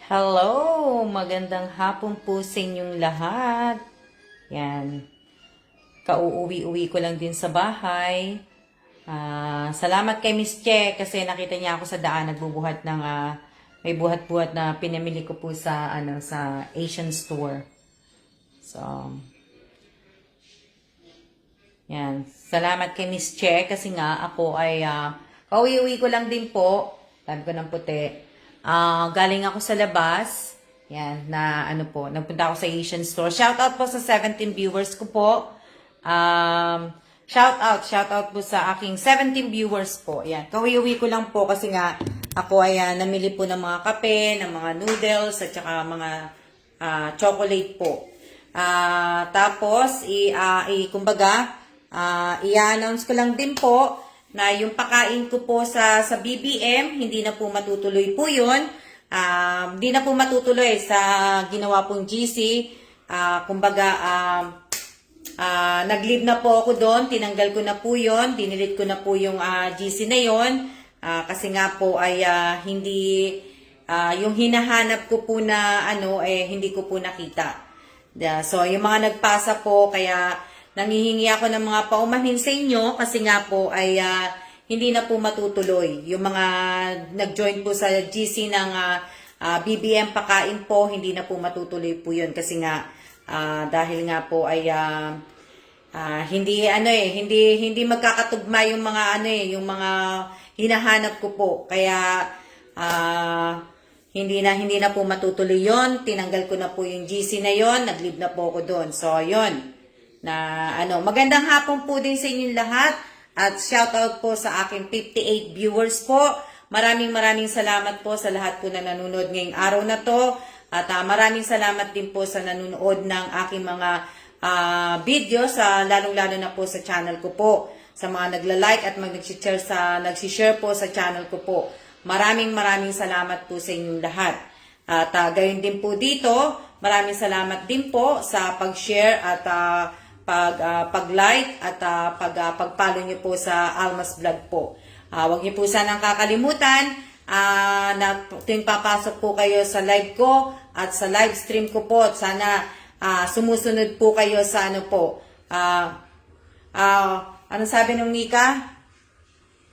Hello! Magandang hapon po sa inyong lahat. Yan. Kauuwi-uwi ko lang din sa bahay. Salamat kay Miss Che kasi nakita niya ako sa daan nagbubuhat ng may buhat-buhat na pinamili ko po sa sa Asian store. So, yan. Salamat kay Miss Che kasi nga ako ay kauwi-uwi ko lang din po. Sabi ko ng puti. Galing ako sa labas. Yan, nagpunta ako sa Asian store. Shout out po sa 17 viewers ko po. Shout out po sa aking 17 viewers po. Yan, kawi-uwi ko lang po kasi nga ako ay namili po ng mga kape, ng mga noodles, at saka mga chocolate po. Tapos, kumbaga, i-announce ko lang din po na yung pakain ko po sa BBM, hindi na po matutuloy po yun. Hindi na po matutuloy sa ginawa pong GC. Kumbaga, nag-leave na po ako doon. Tinanggal ko na po yun. Dinilit ko na po yung GC na yun. Kasi nga po ay hindi, yung hinahanap ko po na hindi ko po nakita. So, yung mga nagpasa po, kaya nanghihingi ako ng mga paumanhin sa inyo kasi nga po ay hindi na po matutuloy. Yung mga nag-join po sa GC ng BBM pakain po, hindi na po matutuloy po yun kasi nga dahil nga po ay hindi magkakatugma yung mga yung mga hinahanap ko po. Kaya hindi na po matutuloy yon. Tinanggal ko na po yung GC na yon, nag-leave na po ako doon. So, yon. Magandang hapon po din sa inyong lahat at shout out po sa aking 58 viewers po. Maraming salamat po sa lahat po na nanonood ngayong araw na to at maraming salamat din po sa nanonood ng aking mga videos, lalong-lalo na po sa channel ko po, sa mga nagla-like at nag-share po sa channel ko po. Maraming salamat po sa inyong lahat. At gayon din po dito, maraming salamat din po sa pag-share at pag-like at pag-follow niyo po sa Almas Vlog po. Huwag niyo po sanang kakalimutan na tuwing papasok po kayo sa live ko at sa live stream ko po. At sana sumusunod po kayo sa ano sabi ng Nika?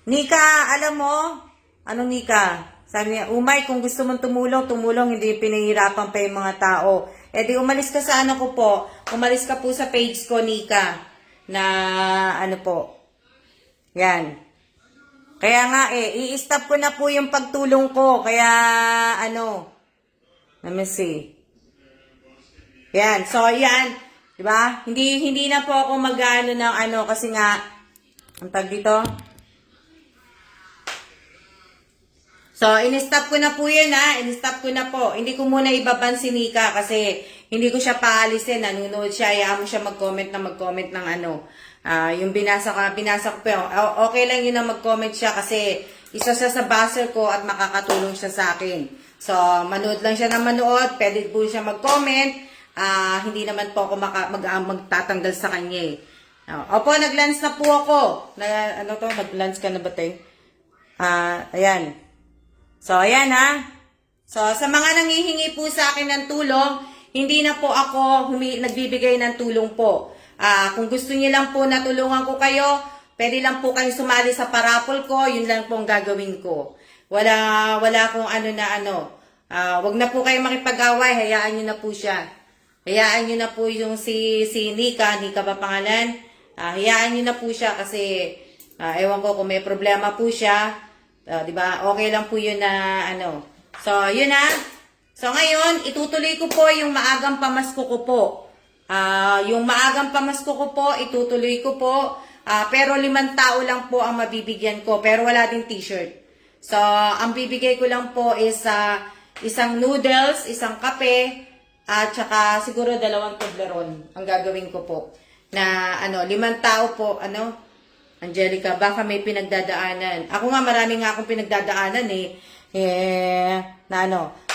Nika, alam mo? Anong Nika? Sabi niya, Umay, kung gusto mong tumulong, hindi pinahihirapan pa yung mga tao. Eh di umalis ka sa ko po. Umalis ka po sa page ko, Nika. Na po. Yan. Kaya nga i-stop ko na po yung pagtulong ko. Kaya let me see. Yan. So, yan. Diba? Hindi na po ako mag-ano ng kasi nga, ang tag dito. So, in-stop ko na po yun in-stop ko na po. Hindi ko muna ibaban si Nika kasi hindi ko siya paalisin. Nanonood siya, hayaan mo siya mag-comment ng yung binasa ko po. Okay lang yun na mag-comment siya kasi isa siya sa buzzer ko at makakatulong siya sa akin. So, manood lang siya ng manood. Pwede po siya mag-comment. Hindi naman po ako magtatanggal sa kanya Opo, nag-lance na po ako. Nag-lance ka na ba tayo? Ayan. So, ayan So, sa mga nanghihingi po sa akin ng tulong, hindi na po ako nagbibigay ng tulong po. Kung gusto niyo lang po na tulungan ko kayo, pwede lang po kayong sumali sa parapol ko, yun lang po ang gagawin ko. Wala akong wag na po kayong makipag-away, hayaan niyo na po siya. Hayaan niyo na po yung si Nika ba pangalan? Hayaan niyo na po siya kasi ewan ko kung may problema po siya. Diba? Okay lang po yun na So, yun So, ngayon, itutuloy ko po yung maagang pamasko ko po. Yung maagang pamasko ko po, itutuloy ko po. Pero 5 tao lang po ang mabibigyan ko. Pero wala din t-shirt. So, ang bibigay ko lang po is isang noodles, isang kape, at saka siguro 2 Toblerone ang gagawin ko po. Na 5 tao po, Angelica, baka may pinagdadaanan. Ako nga, marami nga akong pinagdadaanan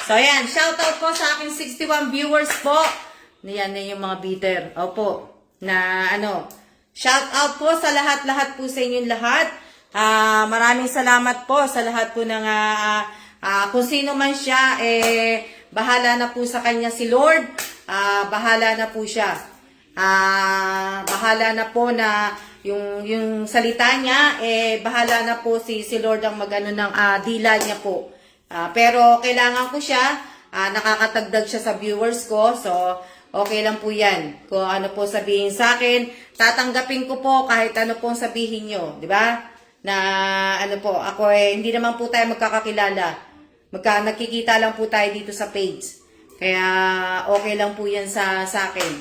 So, ayan. Shoutout po sa aking 61 viewers po. Yan na yung mga bitter. Opo. Shoutout po sa lahat po sa inyong lahat. Maraming salamat po sa lahat po ng kung sino man siya, bahala na po sa kanya si Lord. Bahala na po siya. Bahala na po na yung salita niya, bahala na po si Lord ang magano ng dila niya po. Pero kailangan ko siya, nakakatagdag siya sa viewers ko, so okay lang po yan. Kung ano po sabihin sa akin, tatanggapin ko po kahit ano pong sabihin nyo, di ba? Na ano po, ako hindi naman po tayo magkakakilala. Nagkikita lang po tayo dito sa page. Kaya okay lang po yan sa akin.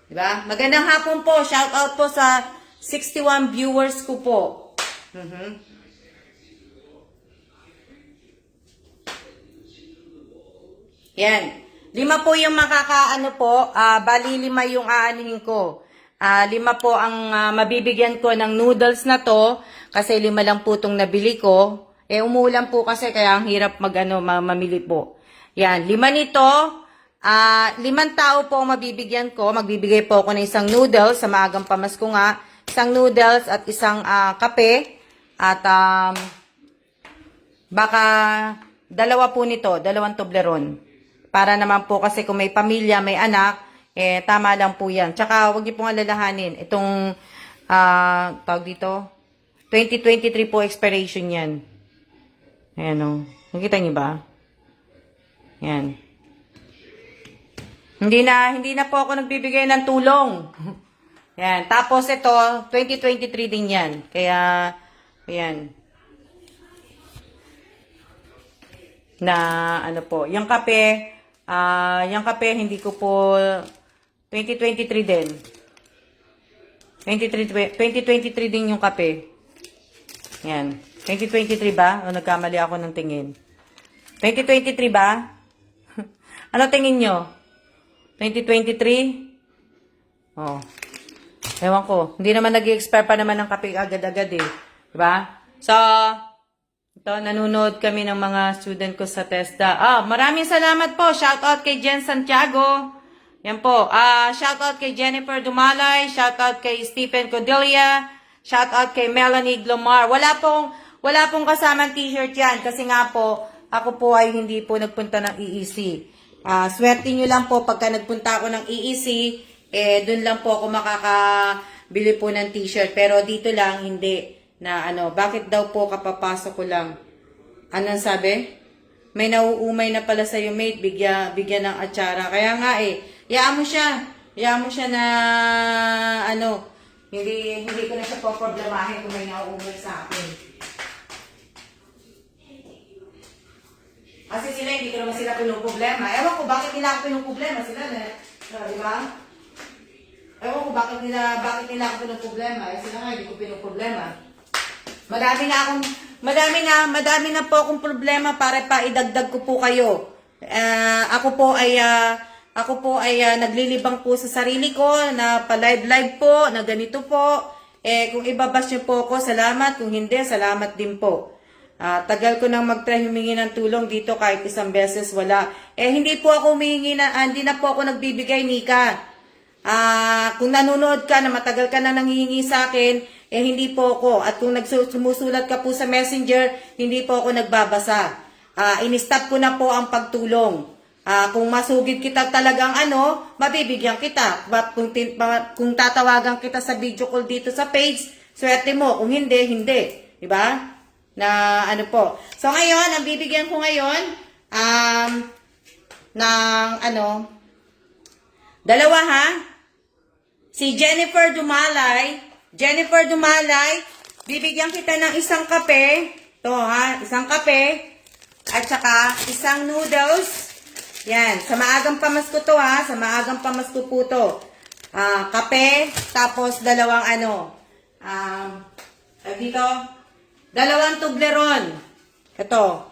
Di ba? Magandang hapon po. Shout out po sa 61 viewers ko po. Yan. 5 po yung makakaano po. Bali 5 yung aanihin ko. 5 po ang mabibigyan ko ng noodles na to. Kasi 5 lang po itong nabili ko. Umuulan po kasi kaya ang hirap mamili po. Yan. 5 nito. 5 tao po ang mabibigyan ko. Magbibigay po ako ng isang noodles sa maagang pamasko nga. Isang noodles at isang kape. At baka 2 po nito. 2 Toblerone. Para naman po kasi kung may pamilya, may anak, tama lang po yan. Tsaka huwag niyo pong alalahanin. Itong, tawag dito, 2023 po expiration yan. Ayan o. Nakita niyo ba? Yan. Hindi na po ako nagbibigay ng tulong. Yan. Tapos ito, 2023 din yan. Kaya, ayan. Na, ano po, yung kape, hindi ko po 2023 din. 2023 din yung kape. Yan. 2023 ba? O nagkamali ako ng tingin. 2023 ba? Ano tingin nyo? 2023? Oh. Ewan ko. Hindi naman nag-expire pa naman ng kape agad-agad eh. Diba? So, ito, nanonood kami ng mga student ko sa TESDA. Maraming salamat po. Shoutout kay Jen Santiago. Yan po. Shoutout kay Jennifer Dumalay. Shoutout kay Stephen Cordelia. Shoutout kay Melanie Glomar. Wala pong kasamang t-shirt yan. Kasi nga po, ako po ay hindi po nagpunta ng EEC. Swerte nyo lang po pagka nagpunta ako ng EEC, dun lang po ako makakabili po ng t-shirt. Pero dito lang, hindi. Na bakit daw po kapapasok ko lang? Anong sabi? May nauumay na pala sa'yo, mate. Bigyan ng atsara. Kaya nga hayaan mo siya. Hayaan mo siya na, hindi ko na siya poproblemahin kung may nauumay sa akin. Kasi sila, hindi ko naman sila pinuproblema. Ewan ko bakit nila ako pinuproblema. Sila na, di ba? Ewan ko bakit nila ako pinuproblema. Sila nga, hindi ko pinuproblema. Madami na po akong problema para pa idagdag ko po kayo. Ako po ay naglilibang po sa sarili ko na pa-live po, na ganito po. Kung ibabas niyo po ako, salamat. Kung hindi, salamat din po. Tagal ko nang mag-try humingi ng tulong dito kahit isang beses wala. Hindi po ako humingi hindi na po ako nagbibigay, Nika. Kung nanonood ka na matagal ka na nanghihingi sa akin, hindi po ako. At kung sumusulat ka po sa messenger, hindi po ako nagbabasa. In-stop ko na po ang pagtulong. Kung masugid kita talagang mabibigyan kita. Kung tatawagan kita sa video call dito sa page, swerte mo. Kung hindi, hindi. Diba? Na po. So ngayon, ang bibigyan ko ngayon, ng dalawa ha. Si Jennifer Dumalay, bibigyan kita ng isang kape. To ha, isang kape. At saka isang noodles. Yan, sa maagang pamasko to ha. Sa maagang pamasko po to. Kape, tapos dalawang dito, 2 Toblerone. Ito.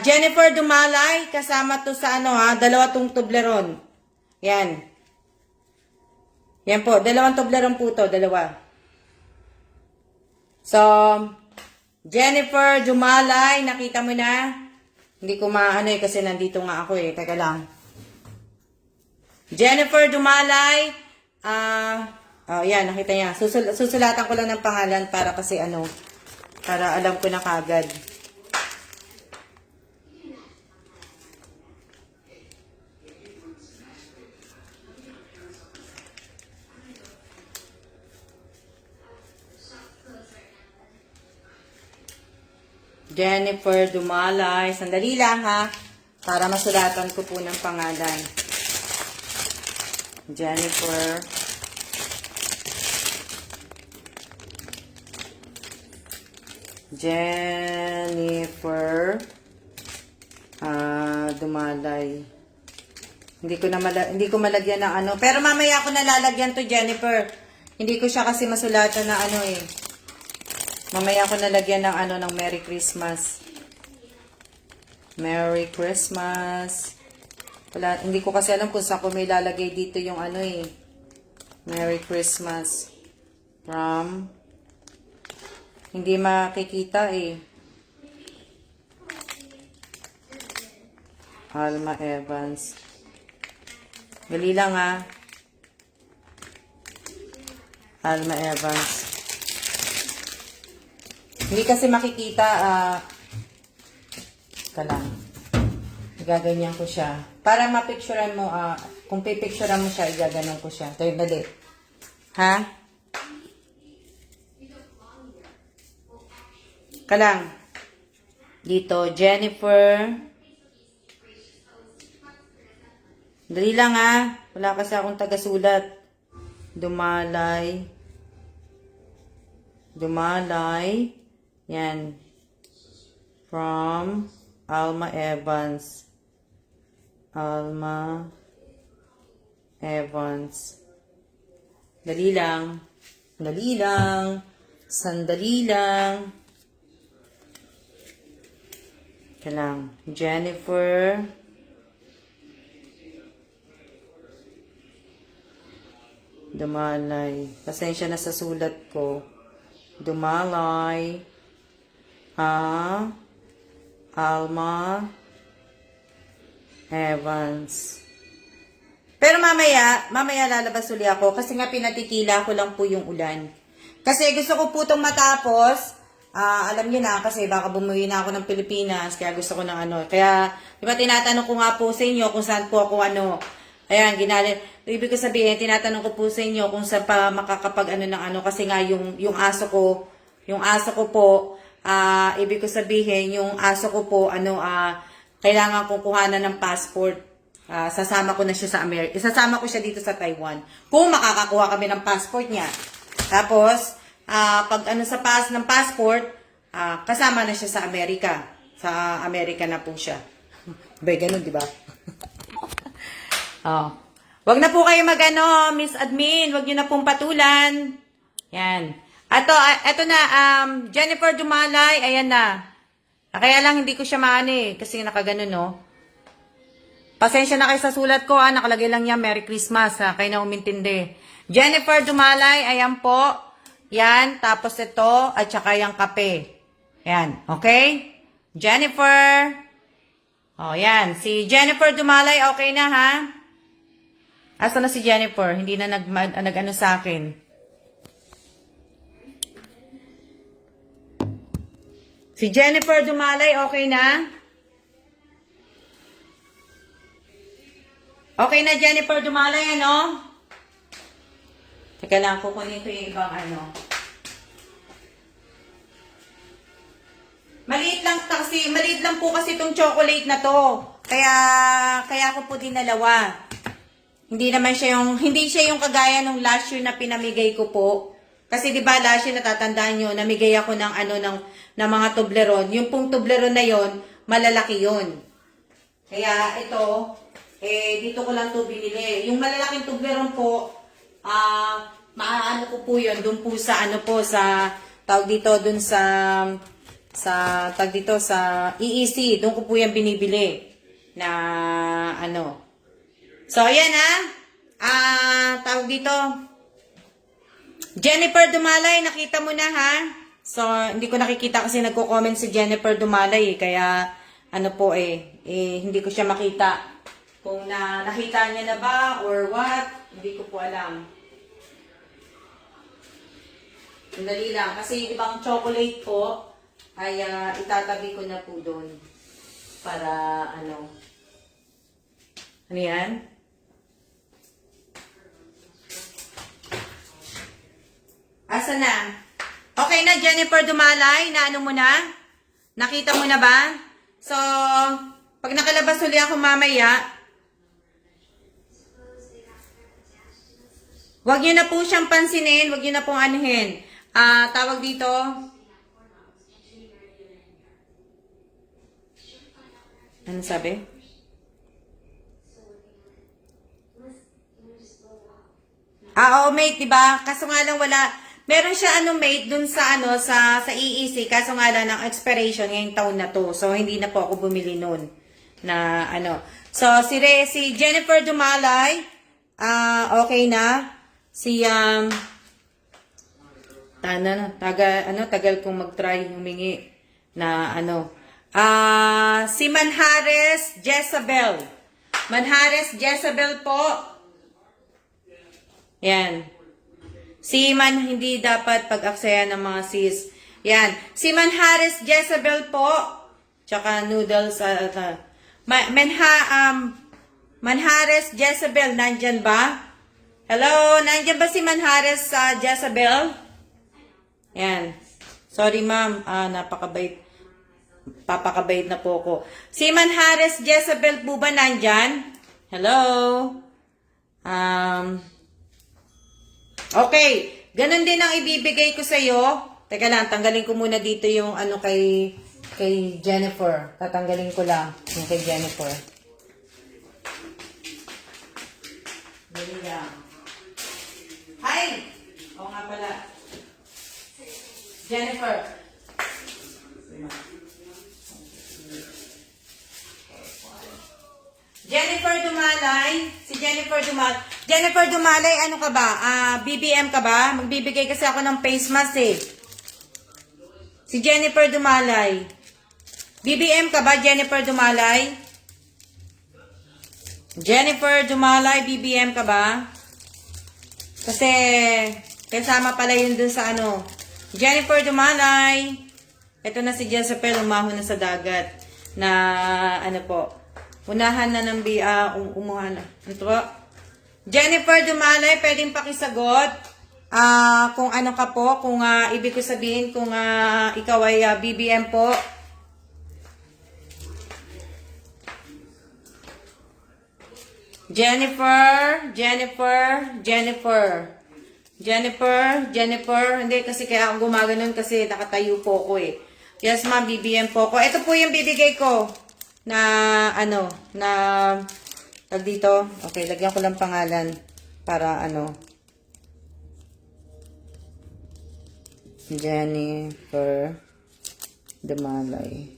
Jennifer Dumalay, kasama to sa 2 Toblerone. Yan. Yan po, 2 Toblerone po to, 2. So, Jennifer Dumalay, nakita mo na? Hindi ko kasi nandito nga ako teka lang. Jennifer Dumalay, yan, nakita niya. Susulatan ko lang ng pangalan para kasi para alam ko na kagad. Jennifer Dumalay. Sandali lang ha. Para masulatan ko po ng pangalan. Jennifer. Jennifer Dumalay. Hindi ko malagyan ng ano. Pero mamaya ako nalalagyan to, Jennifer. Hindi ko siya kasi masulatan na ano eh. Mamaya ako nalagyan ng ano ng Merry Christmas. Merry Christmas. Wala, hindi ko kasi alam kung saan ko may lalagay dito yung ano eh. Merry Christmas. From. Hindi makikita eh. Alma Evans. Gali lang ah. Alma Evans. Hindi kasi makikita, ito lang. Igaganyan ko siya. Para mapicturean mo, kung pipicturean mo siya, igaganon ko siya. Ito yung dali. Ha? Kalang. Dito, Jennifer. Dali lang wala kasi akong tagasulat. Dumalay. Dumalay. Yan. From Alma Evans. Alma Evans. Dali lang. Dali lang. Sandali lang. Kalang. Jennifer. Dumalay. Pasensya na sa sulat ko. Dumalay. Alma Evans. Pero mamaya lalabas uli ako kasi nga pinatitila ko lang po yung ulan. Kasi gusto ko po itong matapos. Alam niyo na kasi baka bumuwi na ako ng Pilipinas kaya gusto ko ng ano. Kaya, di ba tinatanong ko nga po sa inyo kung saan po ako ano. Ayan, ibig ko sabihin, tinatanong ko po sa inyo kung saan pa makakapag ano ng ano. Kasi nga yung aso ko po, ibig ko sabihin, yung aso ko po, kailangan kong kuhanan ng passport. Sasama ko na siya sa Amerika. Isasama ko siya dito sa Taiwan. Kung makakakuha kami ng passport niya. Tapos, pag ng passport, kasama na siya sa Amerika. Sa Amerika na po siya. Bay, ganun, di ba? Wag na po kayo Miss Admin. Wag niyo na pong patulan. Yan. Ito na, Jennifer Dumalay, ayan na. Kaya lang hindi ko siya kasi nakaganon, no? Pasensya na kayo sa sulat ko, nakalagay lang niya, Merry Christmas, kayo na umintindi. Jennifer Dumalay, ayan po. Yan, tapos ito, at saka yung kape. Yan, okay? Jennifer. Yan. Si Jennifer Dumalay, okay na, ha? Asa na si Jennifer? Hindi na nag-ano sa akin. Si Jennifer Dumalay, okay na? Okay na, Jennifer Dumalay, ano? Teka lang, kukunin ko yung ibang ano. Maliit lang po kasi itong chocolate na to. Kaya ako po dinalawa. Hindi siya yung kagaya nung last year na pinamigay ko po. Kasi 'di ba last year natatandaan niyo, namigay ako ng ng mga Toblerone. Yung pong Toblerone na 'yon, malalaki 'yon. Kaya ito, dito ko lang 'to binili. Yung malalaking Toblerone po, maano ko po 'yon doon po sa sa tawag dito doon sa tag dito sa EEC, doon ko po 'yan binibili na So, ayan tawag dito. Jennifer Dumalay, nakita mo na ha? So, hindi ko nakikita kasi nagko-comment si Jennifer Dumalay kaya hindi ko siya makita. Kung nakita niya na ba or what, hindi ko po alam. Sandali lang, kasi ibang chocolate po ay itatabi ko na po doon para ano yan? Asa na? Okay na, Jennifer Dumalay? Na ano mo na? Nakita mo na ba? So, pag nakalabas uli ako mamaya, wag nyo na po siyang pansinin, wag nyo na pong anuhin. Tawag dito, ano sabi? Oo, mate, diba? Kaso nga lang wala, meron siya mate dun sa sa EEC, kaso nga lang ang expiration ngayong taon na to. So hindi na po ako bumili nun na So si Jennifer Dumalay, okay na. Si tagal kong mag-try humingi na si Manhares Jezabel. Manhares Jezabel po. Yan. Hindi dapat pag-aksaya ng mga sis. Yan. Si Manhares Jezabel po. Tsaka noodles. Manhares Jezabel, nandyan ba? Hello? Nandyan ba si Manhares Jezabel? Yan. Sorry ma'am. Napakabait. Papakabait na po ko. Si Manhares Jezabel po ba nandyan? Hello? Okay. Ganon din ang ibibigay ko sa iyo. Teka lang, tanggalin ko muna dito yung kay Jennifer. Tatanggalin ko lang yung kay Jennifer. Dali lang. Hi! Oo nga pala. Jennifer. Jennifer Dumalay. Si Jennifer Dumalay. Jennifer Dumalay, ano ka ba? BBM ka ba? Magbibigay kasi ako ng face mask eh. Si Jennifer Dumalay. BBM ka ba, Jennifer Dumalay? Jennifer Dumalay, BBM ka ba? Kasi, kasama pala yun dun sa Jennifer Dumalay. Ito na si Jezebel, umahon na sa dagat. Na, unahan na ng umuhan na. Ito po. Jennifer Dumalay, pwedeng pakisagot. Kung ano ka po, kung ibig ko sabihin, kung ikaw ay BBM po. Jennifer. Hindi kasi kaya ako gumaganon kasi nakatayo po ko eh. Yes ma'am, BBM po ko. Ito po yung bibigay ko na tag dito. Okay, lagyan ko lang pangalan para Jennifer Dumalay.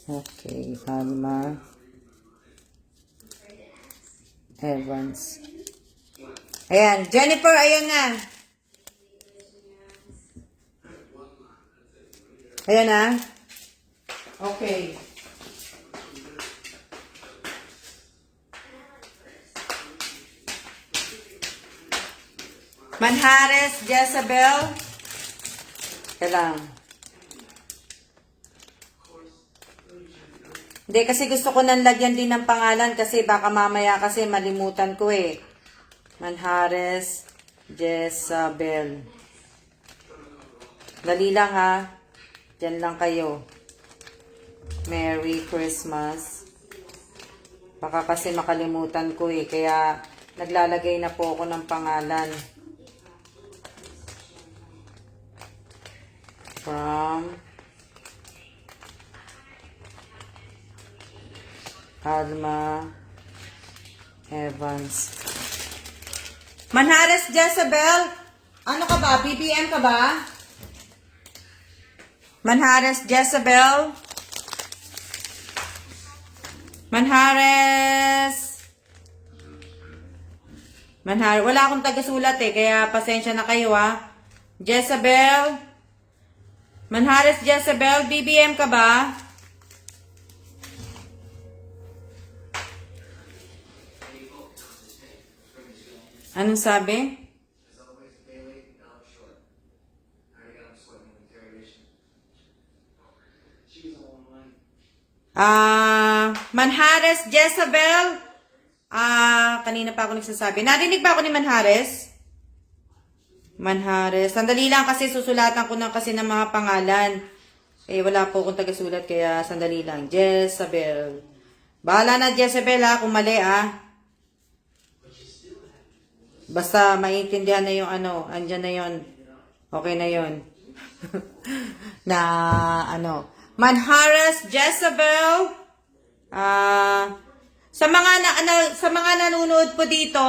Okay, Alma Evans. Ayan, Jennifer, ayan na. Ayan na. Okay. Manhares Jezebel. Ito lang. Hindi, kasi gusto ko nang lagyan din ng pangalan kasi baka mamaya kasi malimutan ko eh. Manhares Jezabel. Dali lang ha. Diyan lang kayo. Merry Christmas. Baka kasi makalimutan ko eh. Kaya naglalagay na po ako ng pangalan. From Alma Evans. Manhares Jezebel, ano ka ba? BBM ka ba? Manhares Jezebel. Manhares. Wala akong tagasulat eh, kaya pasensya na kayo ha. Jezebel. Manhares Jezebel, BBM ka ba? Anong sabi? Manhares Jezebel. Kanina pa ako nagsasabi. Narinig ba ako ni Manhares? Manhares. Sandali lang kasi susulatan ko na kasi ng mga pangalan. Eh, wala po akong tagasulat kaya sandali lang. Jezabel. Bahala na Jezabel ha, kung mali Basta maintindihan na yung ano, andyan na yon. Okay na yon. Na ano. Manhares Jezabel. Sa mga nanonood po dito,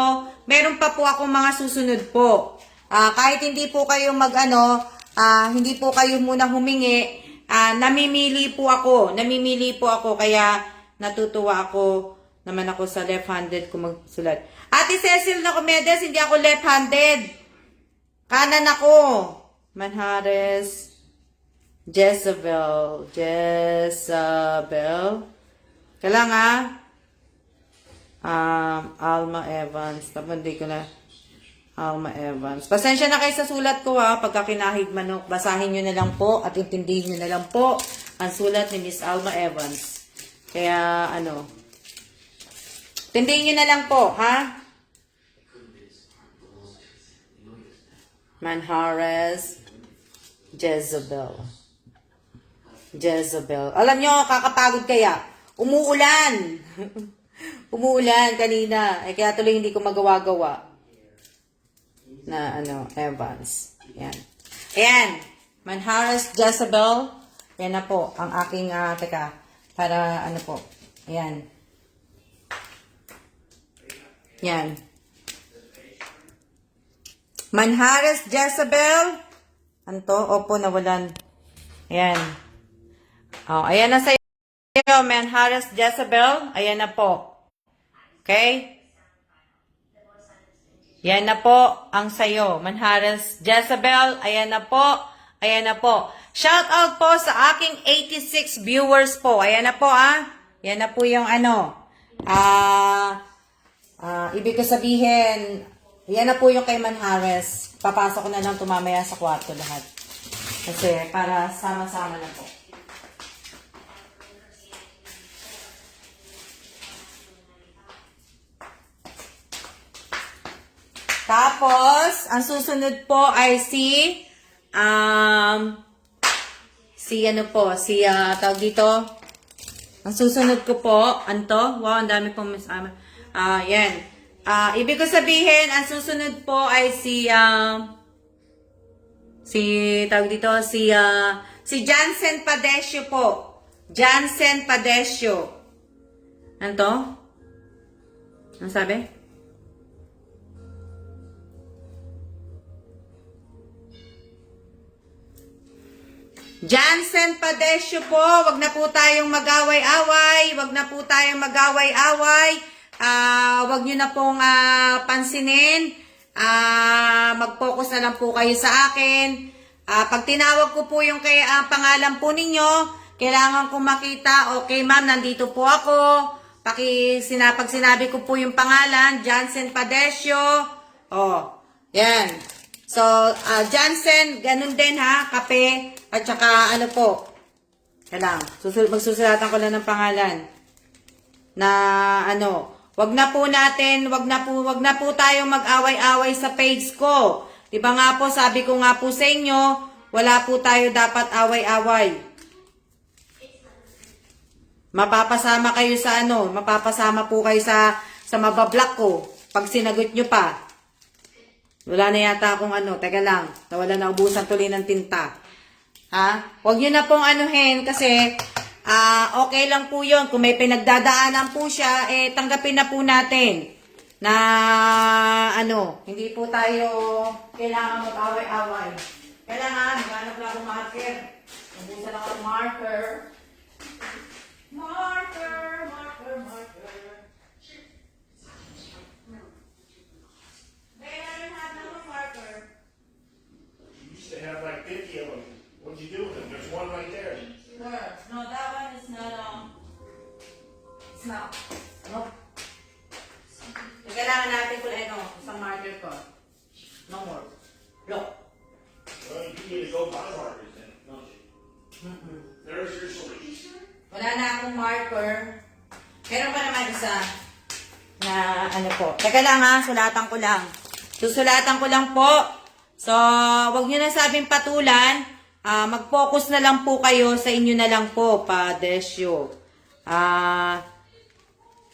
meron pa po akong mga susunod po. Kahit hindi po kayo hindi po kayo muna humingi, namimili po ako, kaya natutuwa ako naman ako sa left-handed ko magsulat. Ate Cecil na Comedes, hindi ako left-handed. Kanan ako. Manhares Jezabel. Kailangan Alma Evans. Tapos hindi ko na Alma Evans. Pasensya na kayo sa sulat ko pagka kinahig manok. Basahin nyo na lang po at intindihin nyo na lang po ang sulat ni Miss Alma Evans. Kaya intindihin nyo na lang po, Manhares Jezabel. Alam nyo, kakapagod kaya. Umuulan. Umuulan kanina. Kaya tuloy hindi ko magawa-gawa. Na Evans. Yan. Ayan. Manhares Jezabel. Yan na po. Ang aking, para po. Ayan. Yan. Manhares Jezabel. Anto? Opo, nawalan. Ayan. Ayan na sa'yo. Manhares Jezabel. Ayan na po. Okay? Yan na po ang sayo. Manhares Jezabel. Ayan na po. Ayan na po. Shout out po sa aking 86 viewers po. Ayan na po Yan na po yung ibig ko sabihin, yan na po yung kay Manhares. Papasok ko na lang tumamaya sa kwarto lahat. Kasi para sama-sama na po. Tapos, ang susunod po ay tawag dito. Ang susunod ko po, wow, ang dami pong yan. Ibig ko sabihin, ang susunod po ay si Jansen Padesio po. Jansen Padesio. Ano sabi? Jansen Padesio po, wag na po tayong mag-away-away, wag nyo na pong pansinin, mag-focus na lang po kayo sa akin. Pag tinawag ko po yung pangalan po ninyo, kailangan kong makita, okay ma'am, nandito po ako, pag sinabi ko po yung pangalan, Jansen Padesio, yan. So, Jansen, ganun din kape, at saka po, magsusulatan ko lang ng pangalan, na wag na po tayong mag-away-away sa page ko. Diba nga po, sabi ko nga po sa inyo, wala po tayo dapat away-away. Mapapasama po kayo sa mabablock ko, pag sinagot nyo pa. Wala na yata akong teka lang, nawala na ubusan tuloy ng tinta. Huwag nyo na pong kasi, okay lang po yun. Kung may pinagdadaanan po siya, tanggapin na po natin. Na, hindi po tayo kailangan mag-away-away. Kailangan, maghanap lang akong marker. Ubusan ako ng marker. Marker. Have like 50 of them. What'd you do with them? There's one right there. Where? No, that one is not, it's not. Kailangan natin kung isang marker ko. No more. Look. Well, you need to go buy markers then, don't you? There's your solution. Wala na akong marker. Meron pa naman isa na po. Teka lang sulatan ko lang. Susulatan ko lang po So, wag nyo na sabing patulan. Mag-focus na lang po kayo sa inyo na lang po, padesyo.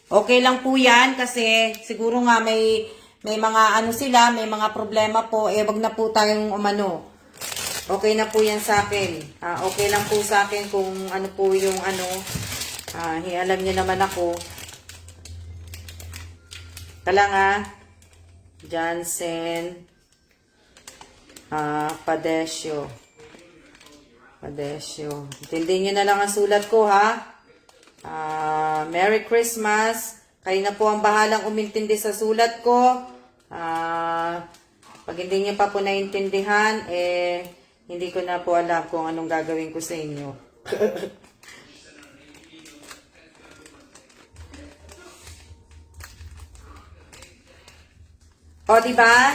Okay lang po yan kasi siguro nga may mga ano sila, may mga problema po. Wag na po tayong umano. Okay na po yan sa akin. Okay lang po sa akin kung ano po yung ano. Alam niyo naman ako. Talang Jansen Padesyo. Intindihin nyo na lang ang sulat ko, ha? Merry Christmas. Kayo na po ang bahalang umintindi sa sulat ko. Pag hindi nyo pa po naintindihan, hindi ko na po alam kung anong gagawin ko sa inyo. O, diba?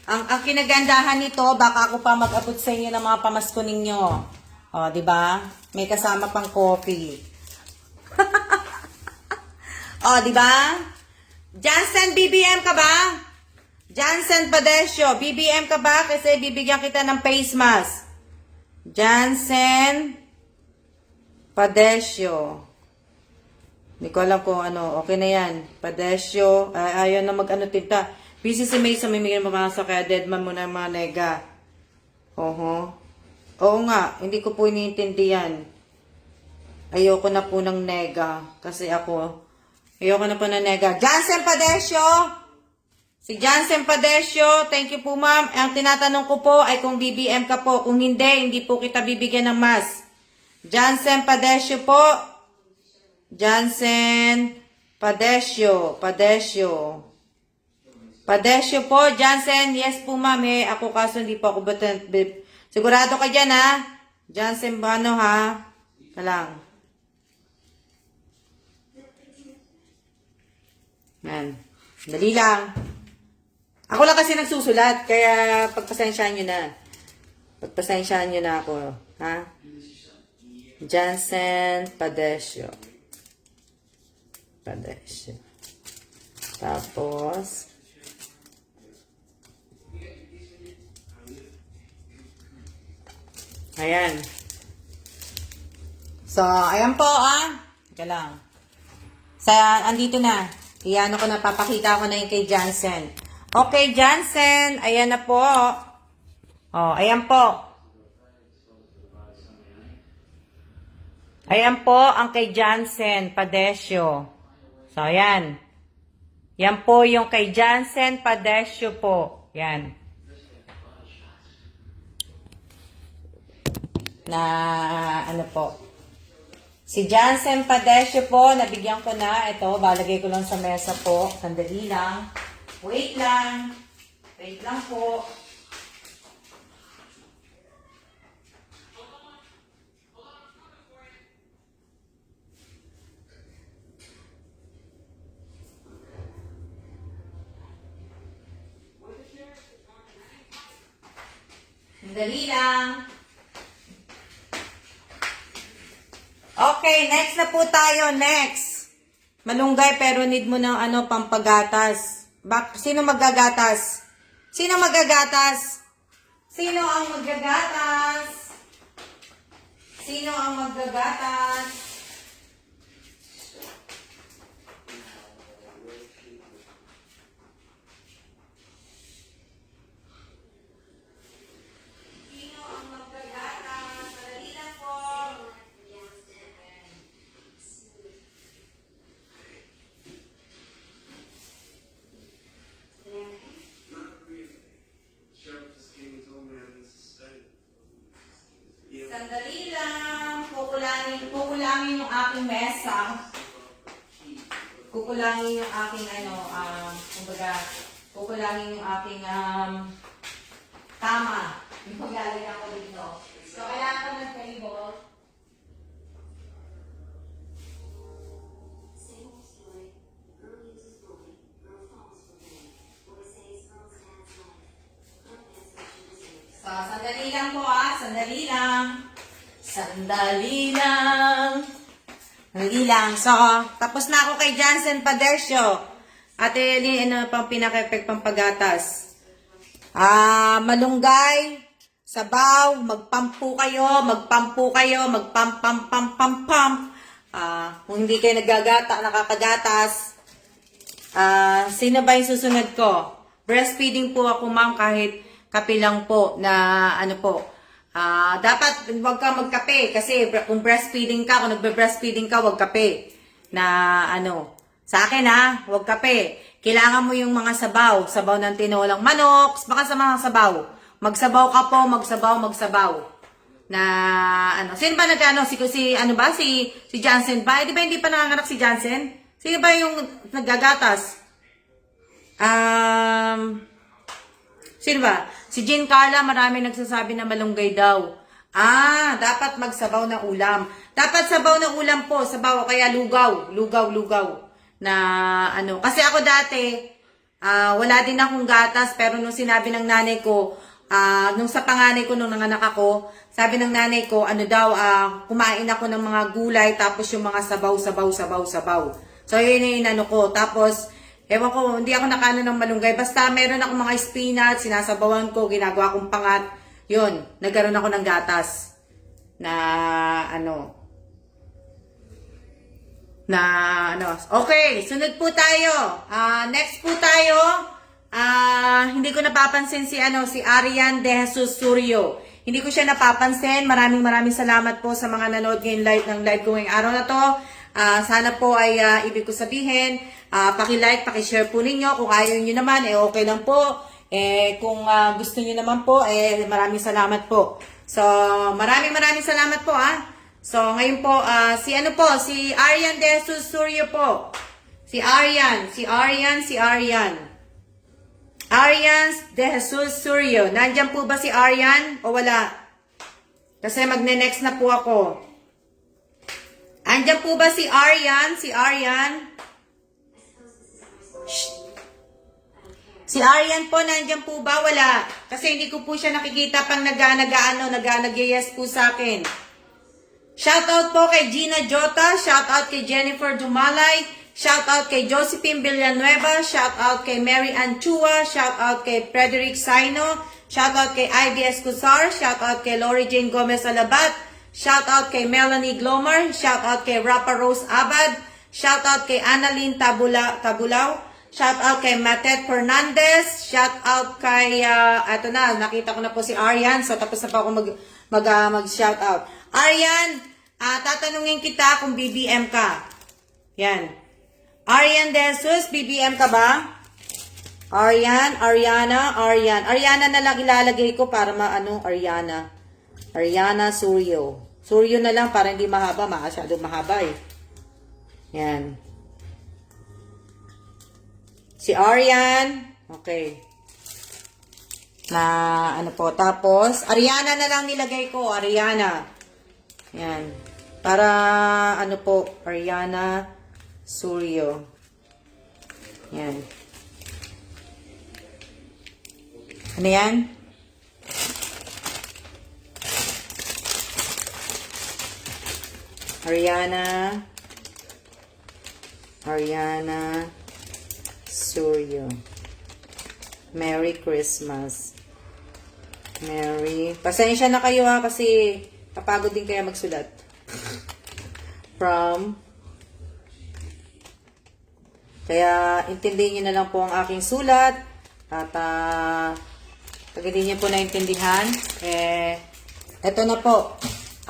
Ang kinagandahan nito, baka ako pa mag-abot sa inyo ng mga pamasko ninyo. O, diba? May kasama pang coffee. O, diba? Jansen, BBM ka ba? Jansen Padesyo, BBM ka ba? Kasi bibigyan kita ng face mask. Jansen Padesyo. Hindi ko alam kung ano. Okay na yan. Padesyo. Ayaw na mag-ano tinta. Busy si May sa mimigyan mamasa kaya deadman mo na yung mga nega. Oo nga. Hindi ko po iniintindihan. Ayoko na po ng nega. Kasi ako. Ayoko na po ng nega. Jansen Padesyo. Si Jansen Padesyo. Thank you po, ma'am. Ang tinatanong ko po ay kung BBM ka po. Kung hindi po kita bibigyan ng mas. Jansen Padesyo po. Jansen Padesyo. Padesyo po, Jansen. Yes po, ma'am. Ako kaso hindi po ako sigurado ka dyan, ha? Jansen Bano, ha? Talang. Yan. Dali lang. Ako lang kasi nagsusulat, kaya pagpasensyaan nyo na. Pagpasensyaan nyo na ako, ha? Jansen Padesyo. Tapos, ayan. So, ayan po, Teka lang. Andito na. Iyan ko na, papakita ko na yung kay Jansen. Okay, Jansen. Ayan na po. Ayan po. Ayan po ang kay Jansen Padesyo. So, ayan. Yan po yung kay Jansen Padesyo po. Yan. Na, ano po. Si Jansen Padesyo po, nabigyan ko na. Ito, balagay ko lang sa mesa po. Sandali lang. Wait lang. Wait lang po. Sandali lang. Okay, next na po tayo. Next. Malunggay pero need mo ng pampagatas. Sino magagatas? Sino magagatas? Sino ang magagatas? Sino ang magagatas? Sandali lang. Kukulangin yung aking mesa. Kukulangin yung aking kukulangin yung aking tama. Yung paglalagyan ko dito. So, kailangan ko ng table. So, sandali lang po Sandali lang. Sandali lang. So, tapos na ako kay Jansen Padesyo. Ate Eli, pang pinaka-effect pang pagatas? Malunggay, sabaw, magpampu kayo, magpam. Kung hindi kayo nakakagatas, sino ba yung susunod ko? Breastfeeding po ako, ma'am, kahit kape lang po na dapat wag ka magkape kasi kung breastfeeding ka, kung nagbe-breastfeeding ka, wag kape. Sa akin wag kape. Kailangan mo yung mga sabaw ng tinolang manok, baka sa mga sabaw. Magsabaw ka po, magsabaw. Sino ba si Jansen ba? Di ba hindi pa nanganganak si Jansen? Sino ba yung naggagatas? Sino ba? Si Jean Carla, marami nagsasabi na malunggay daw. Dapat magsabaw na ulam. Dapat sabaw na ulam po, sabaw, kaya lugaw. Kasi ako dati, wala din akong gatas, pero nung sinabi ng nanay ko, nung sa panganay ko, nung nanganak ako, sabi ng nanay ko, kumain ako ng mga gulay, tapos yung mga sabaw. So, yun yung ko. Tapos, ewan ko, hindi ako nakaano ng malunggay. Basta meron ako mga spinach, sinasabawan ko, ginagawa kong pangat. Yun, nagkaroon ako ng gatas. Okay, sunod po tayo. Next po tayo. Hindi ko napapansin si Arian De Jesus Suryo. Hindi ko siya napapansin. Maraming salamat po sa mga nanood ngayon ng live ko ngayong araw na to. Sana po ay ibig ko sabihin, paki-like, paki-share po ninyo. Kung ayaw nyo naman, okay lang po. Kung gusto nyo naman po, maraming salamat po. So, maraming salamat po So, ngayon po, si Arian De Jesus Suryo po. Si Arian De Jesus Suryo. Nandyan po ba si Arian o wala? Kasi magne-next na po ako. Andyan po ba si Arian? Si Arian po, nandyan po ba? Wala. Kasi hindi ko po siya nakikita pang nag-yes po sa akin. Shoutout po kay Gina Jota, shoutout kay Jennifer Dumalay, shoutout kay Josephine Villanueva, shoutout kay Mary Ann Chua, shoutout kay Frederick Saino, shoutout kay Ivy Escusar, shoutout kay Lori Jane Gomez Alabat, shoutout kay Melanie Glomer, shoutout kay Rapa Rose Abad, shoutout kay Annalyn Tabulao, shoutout kay Matet Fernandez, shoutout kay, nakita ko na po si Arian, so tapos na po ako mag-shoutout. Arian, tatanungin kita kung BBM ka. Yan. Arian De Jesus, BBM ka ba? Ariana na lang ilalagay ko para Ariana Suryo. Suryo na lang para hindi mahaba, masyadong mahaba Yan. Si Arian, okay. Tapos, Ariana na lang nilagay ko, Ariana. Yan. Para, Ariana Suryo. Yan. Ano yan? Ariana Suryo. Merry Christmas. Pasensya na kayo kasi kapagod din kaya magsulat. Kaya intindihin nyo na lang po ang aking sulat. At pag hindi nyo po naintindihan, eto na po.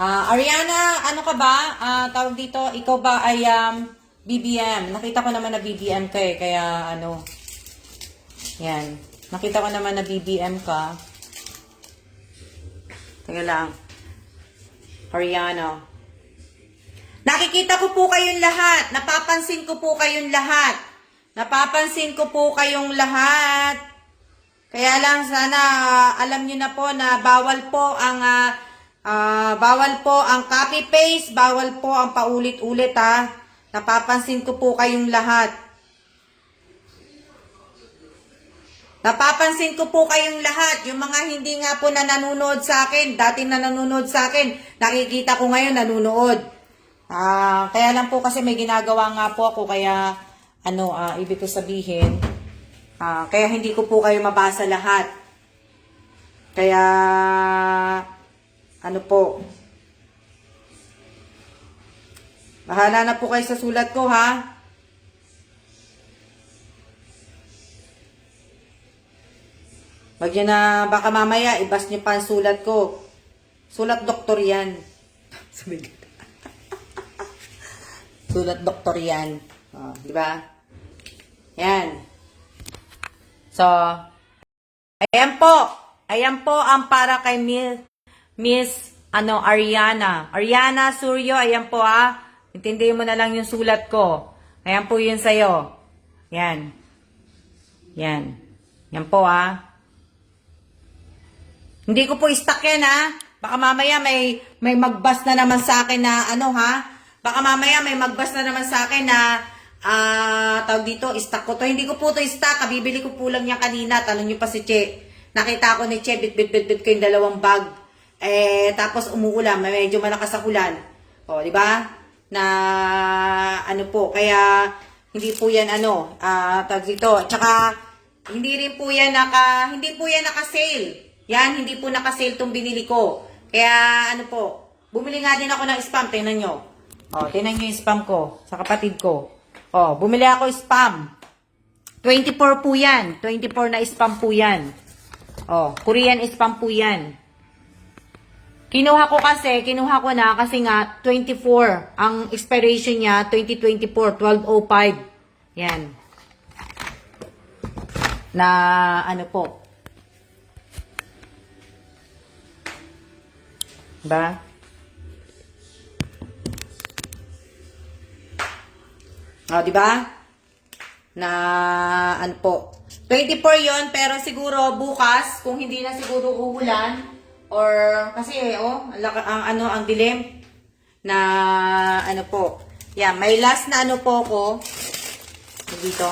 Ariana, ano ka ba? Tawag dito, ikaw ba ay BBM? Nakita ko naman na BBM ka kaya yan. Nakita ko naman na BBM ka. Teka lang. Ariana. Nakikita ko po kayong lahat. Napapansin ko po kayong lahat. Kaya lang sana alam niyo na po na bawal po ang copy paste, bawal po ang paulit-ulit Napapansin ko po kayong lahat. Yung mga hindi nga po na nanonood sa akin, dating na nanonood sa akin, nakikita ko ngayon nanonood. Kaya lang po kasi may ginagawa nga po ako, kaya ibig ko sabihin, kaya hindi ko po kayo mabasa lahat. Kaya, ano po, bahala na po kayo sa sulat ko, ha? Wag nyo na, baka mamaya, ibas nyo pa ang sulat ko. Sulat doktor yan. Sabi ko. Sulat doktor yan. Oh, di ba? Yan. So, ayan po. Ayan po ang para kay Miss Ariana. Ariana Suryo, ayan po Intindihin mo na lang yung sulat ko. Ayan po yun sa'yo. Yan. Yan. Yan po Hindi ko po istak yan Baka mamaya may magbas na naman sa akin na Baka mamaya may magbas na naman sa akin na tawag dito, istak ko to. Hindi ko po to istak. Kabibili ko po lang yan kanina. Tanong nyo pa si Che. Nakita ko ni Che, bit ko yung 2 bag. Tapos umuulan, medyo malakas ang ulan. O, di ba? Na, ano po, kaya, hindi po yan, tawag dito. Tsaka, hindi po yan naka-sale. Yan, hindi po naka-sale tong binili ko. Kaya, ano po, bumili nga din ako ng spam, tingnan nyo. O, tingnan nyo yung spam ko, sa kapatid ko. O, bumili ako spam. 24 po yan. 24 na spam po yan. Oh, Korean spam po yan. Kinuha ko na kasi nga 24. Ang expiration niya 2024, 12/05. Yan. Na ano po. Ba? Oh, di ba? Na ano po. 24 yon, pero siguro bukas, kung hindi na siguro uulan, or kasi, ang dilim, na, ano po, yan, may last na ano po ko, dito,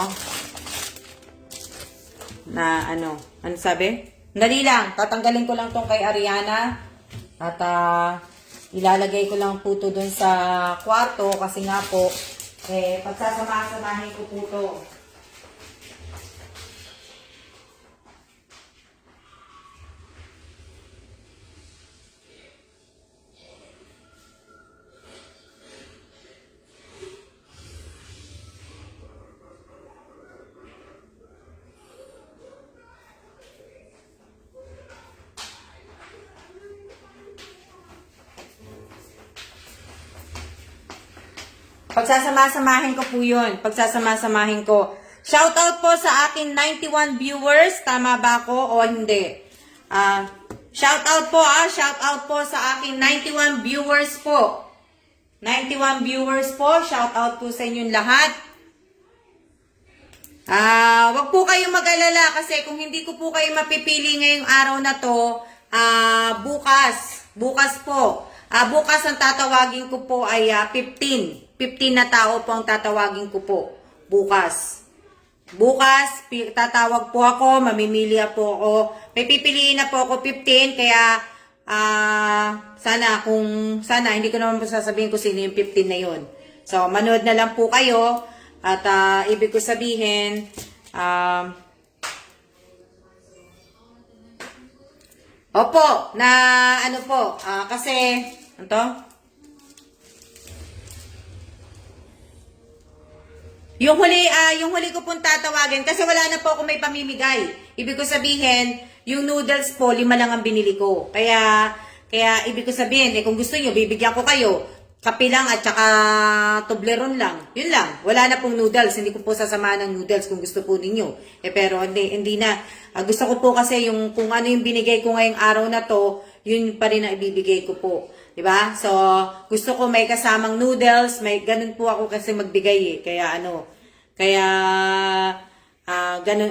na, ano sabi? Dali lang, tatanggalin ko lang tong kay Ariana, at, ilalagay ko lang po to dun sa kwarto, kasi nga po, pagsasama-samahin ko po to. Pagsasama-samahin ko po yun. Pagsasama-samahin ko. Shoutout po sa akin 91 viewers. Tama ba ako o hindi? Shoutout po Shoutout po sa akin 91 viewers po. 91 viewers po. Shoutout po sa inyong lahat. Wag po kayong mag-alala kasi kung hindi ko po kayo mapipili ngayong araw na to, bukas po. Bukas ang tatawagin ko po ay 15 na tao po ang tatawagin ko po. Bukas, tatawag po ako, mamimili po ako. May pipiliin na po ako 15, kaya sana hindi ko naman po sasabihin kung sino yung 15 na yun. So, manood na lang po kayo at ibig ko sabihin, opo, na ano po, kasi, Yung huli ko pong tatawagin kasi wala na po ako may pamimigay. Ibig ko sabihin, yung noodles po, 5 lang ang binili ko. Kaya ibig ko sabihin, kung gusto nyo, bibigyan ko kayo. Kape lang at saka Toblerone lang. Yun lang. Wala na pong noodles. Hindi ko po sasamahan ng noodles kung gusto po ninyo. Pero hindi na. Gusto ko po kasi yung kung ano yung binigay ko ngayong araw na to, yun pa rin ang ibibigay ko po. Diba? So, gusto ko may kasamang noodles, may ganun po ako kasi magbigay Kaya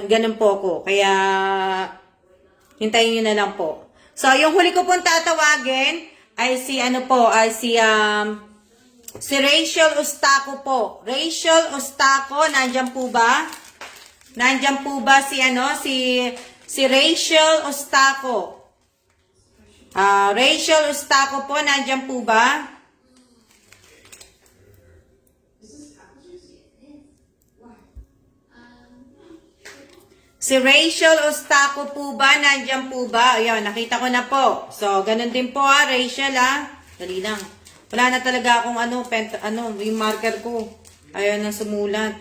ganun po ako. Kaya, hintayin nyo na lang po. So, yung huli ko pong tatawagin, ay si Rachel Ustaco po. Rachel Ustaco, nandyan po ba? Nandyan po ba si Rachel Ustaco? Rachel Ustaco po, nandyan po ba? Si Rachel Ostaco po ba? Nandyan po ba? Ayun, nakita ko na po. So, ganun din po Rachel Dali lang. Wala na talaga akong yung marker ko. Ayaw na sumulat.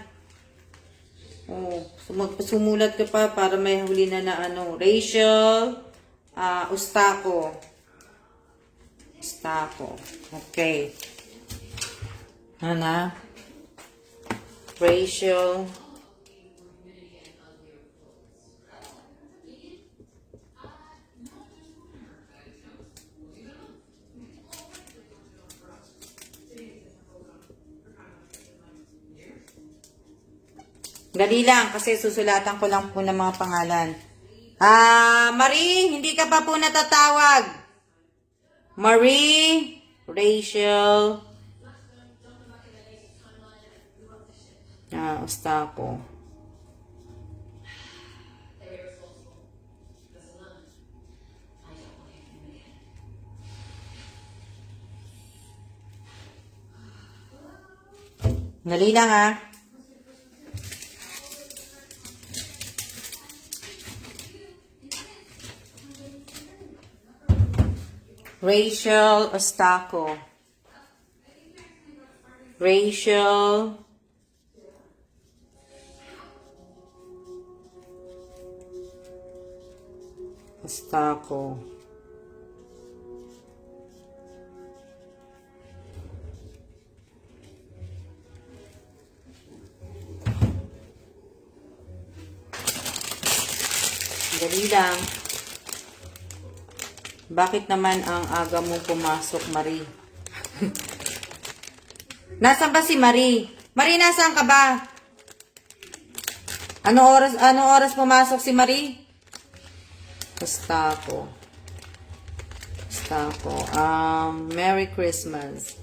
Oh, sumulat ko pa para may huli na Rachel Ostaco. Ostaco. Okay. Ano? Rachel Dali lang, kasi susulatan ko lang po ng mga pangalan. Marie, hindi ka pa po natatawag. Marie, Rachel, Ostaco. Dali lang Rachel Ostaco. Rachel Ostaco. Dali lang. Bakit naman ang aga mo pumasok, Marie? Nasaan ba si Marie? Marie, nasaan ka ba? Ano oras pumasok si Marie? Ostaco. Merry Christmas.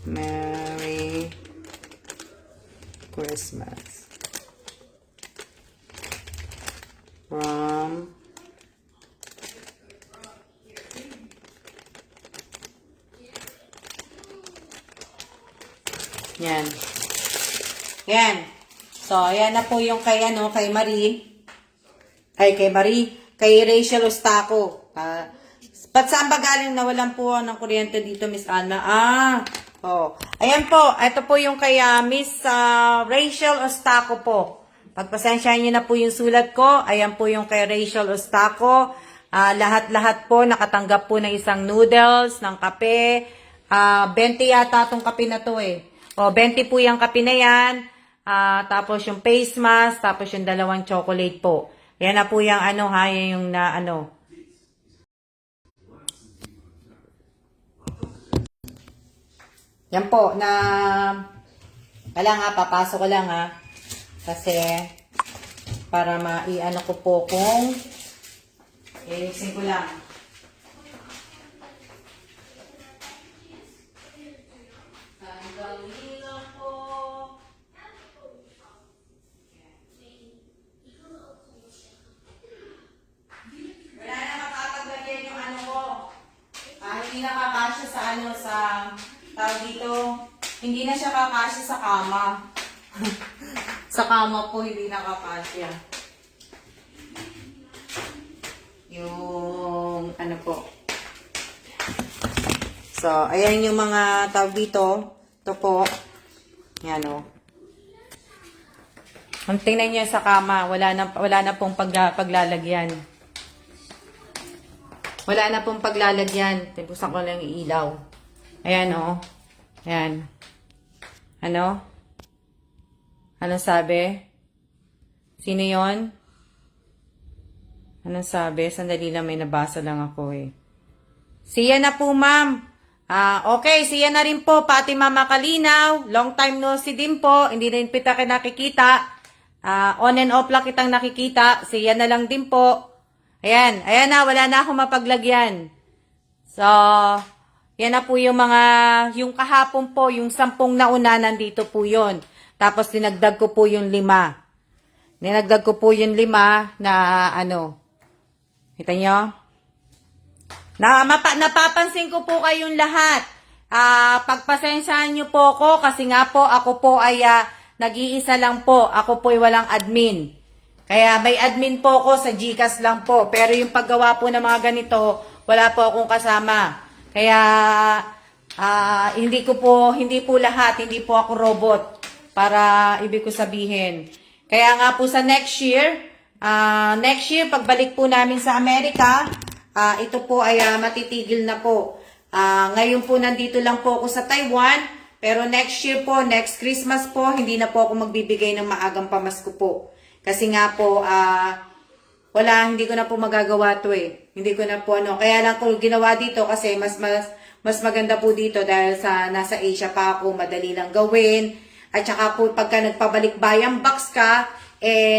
Merry Christmas. From Yan. Yan. So, ayan na po yung kay Marie. Ay, kay Marie. Kay Rachel Ostaco. Ba't saan ba galing nawalan po ng kuryente dito, Miss Alma? Ayan po. Ito po yung kay Miss Rachel Ostaco po. Pagpasensyahan nyo na po yung sulat ko. Ayan po yung kay Rachel Ostaco. Lahat-lahat po nakatanggap po ng isang noodles, ng kape. 20 yata itong kape na to 20 po yung kape na yan. Tapos yung face mask, tapos yung 2 chocolate po. Yan na po yung yung Yan po, papasok ko lang Kasi, para ko po kung iiksin ko lang. Hindi nakakasya sa tawag dito, hindi na siya kakasya sa kama. Sa kama po, hindi nakakasya. Yung, po. So, ayan yung mga tawag dito. Ito po. Yan Kung tingnan nyo sa kama, wala na pong paglalagyan. Wala na pong paglalagyan. Tibusan ko lang yung ilaw. Ayan Ayan. Anong sabi? Sino yon? Anong sabi? Sandali lang, may nabasa lang ako Siya na po, ma'am. Okay, siya na rin po. Pati Mama Kalinaw. Long time no see din po. Hindi rin kita nakikita. On and off lang kitang nakikita. Siya na lang din po. Ayan na, wala na akong mapaglagyan. So, yan na po yung yung kahapon po, yung 10 nauna, nandito po yun. Tapos, dinagdag ko po yung 5. Dinagdag ko po yung 5 na Kita nyo? Napapansin ko po kayong lahat. Pagpasensyahan nyo po ako, kasi nga po, ako po ay nag-iisa lang po. Ako po ay walang admin. Kaya may admin po ko sa GCash lang po. Pero yung paggawa po ng mga ganito, wala po akong kasama. Kaya hindi po lahat, hindi po ako robot para ibig ko sabihin. Kaya nga po sa next year, pagbalik po namin sa Amerika, ito po ay matitigil na po. Ngayon po nandito lang po ako sa Taiwan, pero next year po, next Christmas po, hindi na po ako magbibigay ng maagang pamasko po. Kasi nga po, hindi ko na po magagawa to eh. Hindi ko na po kaya lang ko ginawa dito kasi mas maganda po dito dahil nasa Asia pa ako, madali lang gawin. At saka po pagka nagpabalik bayang box ka,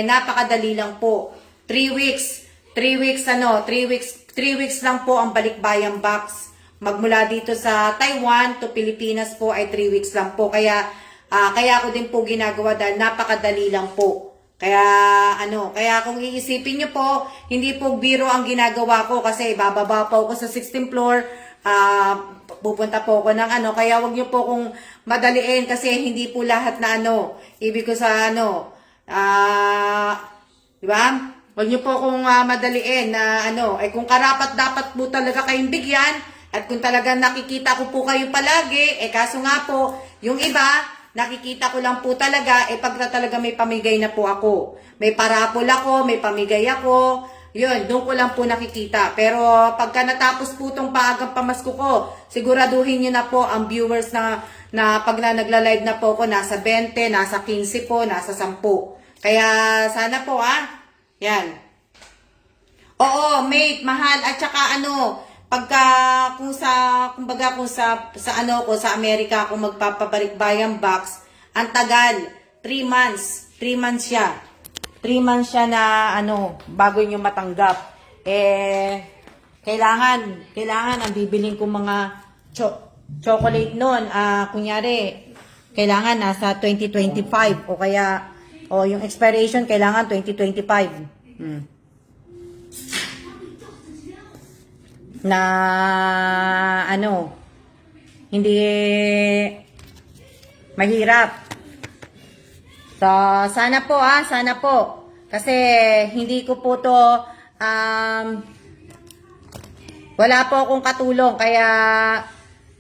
napakadali lang po. 3 weeks lang po ang balikbayang box. Magmula dito sa Taiwan to Pilipinas po ay 3 weeks lang po. Kaya ako din po ginagawa dahil napakadali lang po. Kaya kung iisipin nyo po, hindi po biro ang ginagawa ko kasi bababa po ako sa 16th floor, pupunta po ako ng kaya wag nyo po kung madaliin kasi hindi po lahat na ibig ko sa di ba? Wag nyo po kung madaliin na kung karapat dapat po talaga kayong bigyan at kung talagang nakikita ko po kayo palagi, kaso nga po, yung iba, nakikita ko lang po talaga, pagka talaga may pamigay na po ako. May parapol ako, may pamigay ako. Yun, doon ko lang po nakikita. Pero pagka natapos po itong paagang pamasko ko, siguraduhin nyo na po ang viewers na pag nagla-live na po ako, nasa 20, nasa 15 po, nasa 10. Kaya sana po yan. Oo, mate, mahal, at saka kung sa Amerika ako magpapabalik bayang box, ang tagal, 3 months. 3 months siya. 3 months siya na bago nyo matanggap. Kailangan ang bibiling kong mga chocolate noon, kunyari, kailangan nasa 2025 o kaya yung expiration kailangan 2025. Na hindi mahirap. So, sana po. Kasi hindi ko po to wala po akong katulong kaya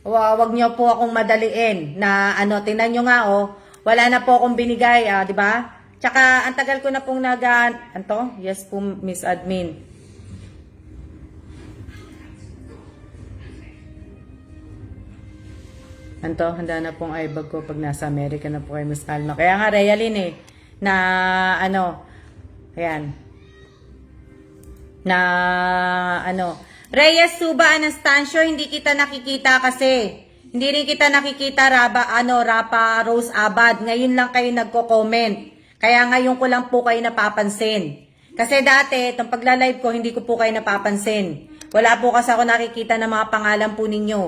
wag niyo po akong madaliin na tingnan niyo nga wala na po akong binigay, di ba? Tsaka ang tagal ko na pong yes po, Miss Admin. Handa na pong ibag ko pag nasa Amerika na po kay Miss Alma. Kaya nga, Realin na ayan. Reyes Suba Anastacio, hindi kita nakikita kasi. Hindi rin kita nakikita, Rapa Rose Abad. Ngayon lang kayo nagko-comment. Kaya ngayon ko lang po kayo napapansin. Kasi dati, itong pagla-live ko, hindi ko po kayo napapansin. Wala po kasi ako nakikita ng mga pangalan po ninyo.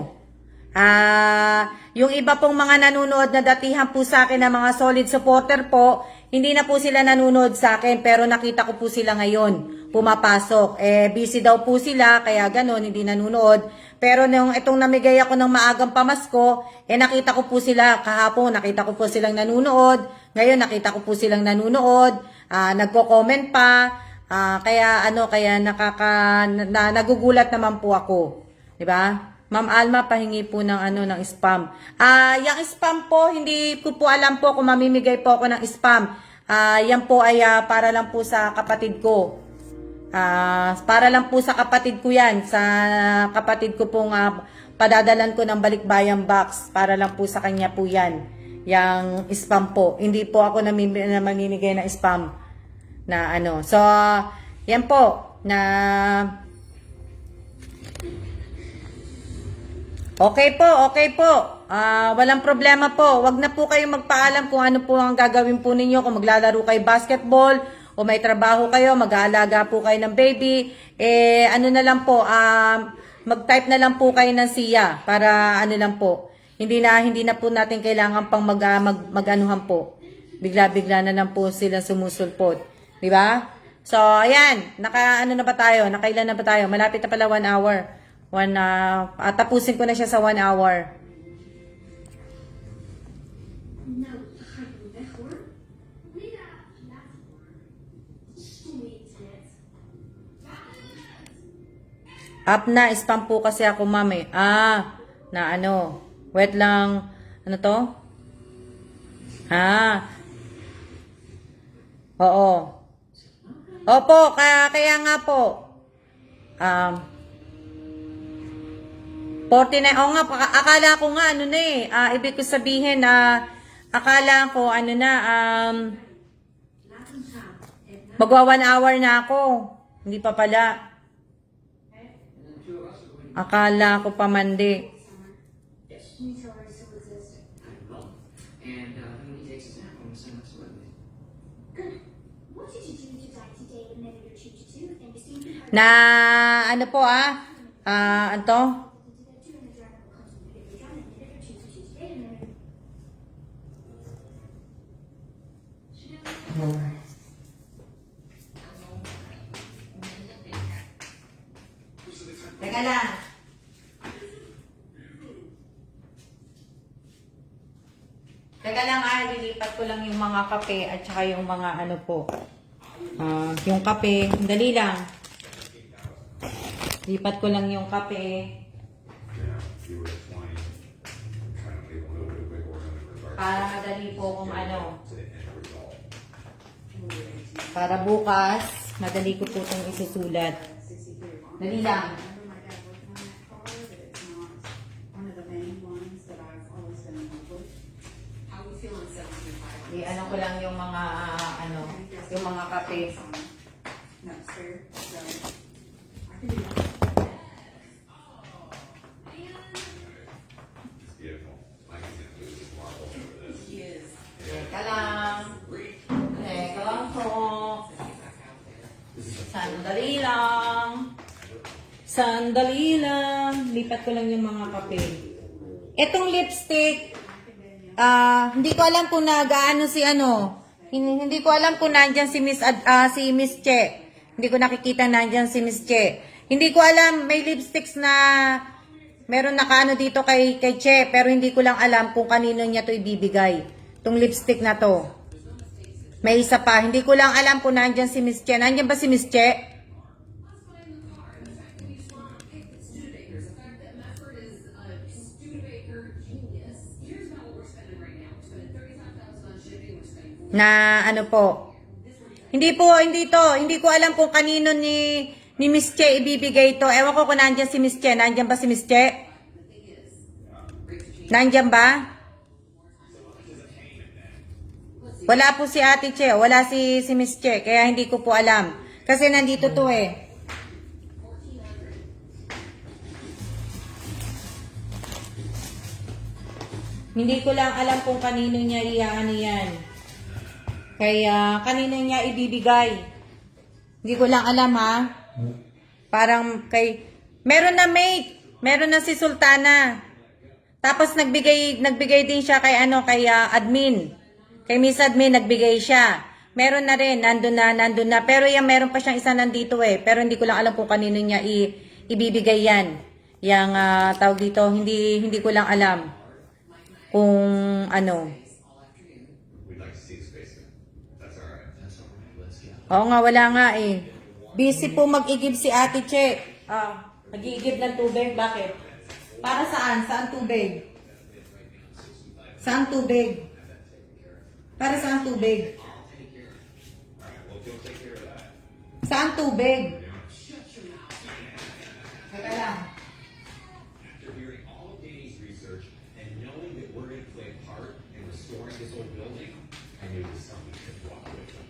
Yung iba pong mga nanonood na datihan po sa akin na mga solid supporter po, hindi na po sila nanonood sa akin pero nakita ko po sila ngayon pumapasok. Busy daw po sila kaya ganon, hindi nanonood. Pero nung itong namigay ako ng maagang pamasko, nakita ko po sila kahapon, nakita ko po silang nanonood. Ngayon nakita ko po silang nanonood, nagko-comment pa. Kaya nagugulat naman po ako. 'Di ba? Ma'am Alma, pahingi po ng ng spam. Yung spam po, hindi ko po alam po kung mamimigay po ako ng spam. Yan po ay para lang po sa kapatid ko. Para lang po sa kapatid ko yan. Sa kapatid ko pong padadalan ko ng balikbayang box. Para lang po sa kanya po yan. Yang spam po. Hindi po ako mamimigay ng spam. Na So, yan po. Okay po. Walang problema po. Wag na po kayong magpaalam kung ano po ang gagawin po ninyo. Kung maglalaro kayo basketball, o may trabaho kayo, mag-aalaga po kayo ng baby, na lang po, mag-type na lang po kayo ng siya para lang po. Hindi na po natin kailangan pang mag-anuhan po. Bigla-bigla na lang po sila sumusulpot. Di ba? So, ayan. Na ba tayo? Nakailan na ba tayo? Malapit na pala 1 hour. Tapusin ko na siya sa 1 hour. Up na, spam po kasi ako, ma'am eh. Na ano. Wait lang. Ano to? Oo. Opo, kaya nga po. 49, oo nga, akala ko nga, ano na eh. Ibig ko sabihin, akala ko, ano na, magwa 1 hour na ako. Hindi pa pala. Akala ko pa mandi. Na, ano po ano? Teka lang. Teka lang lilipat ko lang yung mga kape at saka yung mga ano po. Yung kape, dali lang. Lipat ko lang yung kape. Para madali po kung ano. Para bukas, madali ko po itong isusulat. Dali lang. Ano ko lang yung mga yung mga kape. Teka lang. Teka lang po. Sandali lang. Sandali lang. Lipat ko lang yung mga kape. Etong lipstick, hindi ko alam kung nagaano si ano. Hindi ko alam kung nandyan si Miss Che. Hindi ko nakikita nandyan si Miss Che. Hindi ko alam, may lipsticks na meron nakaano dito kay Che, pero hindi ko lang alam kung kanino niya to ibibigay. Tong lipstick na to. May isa pa, hindi ko lang alam kung nandyan si Miss Che. Nandyan ba si Miss Che? Na ano po. Hindi ko alam kung kanino ni Miss Che ibibigay ito. Ewan ko kung nandyan si Miss Che. Nandyan ba si Miss Che? Nandyan ba? Wala po si Ate Che. Wala si Miss Che. Kaya hindi ko po alam. Kasi nandito to eh. Hindi ko lang alam kung kanino niya iyaano yan. Kaya, kanina niya ibibigay. Hindi ko lang alam Parang meron na mate. Meron na si Sultana. Tapos nagbigay din siya kay admin. Kay Miss Admin nagbigay siya. Meron na rin, nandun na. Pero meron pa siyang isa nandito eh. Pero hindi ko lang alam kung kanino niya ibibigay yan. Yang tawag dito, hindi ko lang alam. Kung ano. Oo nga, wala nga eh. Busy po mag-igib si Ate Che. Nag-iigib ng tubig. Bakit? Para saan? Saan tubig? Saan tubig? Para saan tubig? Saan tubig? Teka lang. After hearing all of Danny's research and knowing that we're going to play a part in restoring this old building, I knew this something could walk away from.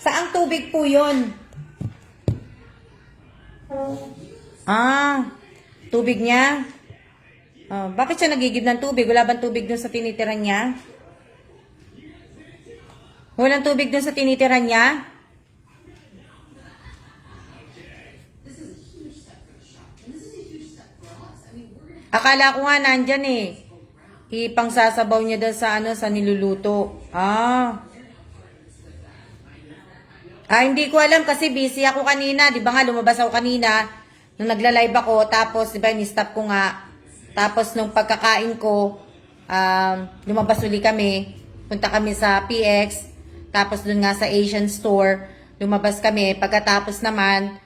Saang tubig po yun? Tubig niya? Bakit siya nagigib ng tubig? Wala bang tubig dun sa tinitiran niya? Walang tubig dun sa tinitiran niya? Akala ko nga nandyan eh. Ipangsasabaw niya dun sa sa niluluto. Hindi ko alam kasi busy ako kanina. Di ba nga lumabas ako kanina nung nagla-live ako. Tapos di ba ni-stop ko nga. Tapos nung pagkakain ko, lumabas uli kami. Punta kami sa PX. Tapos dun nga sa Asian store, lumabas kami. Pagkatapos naman,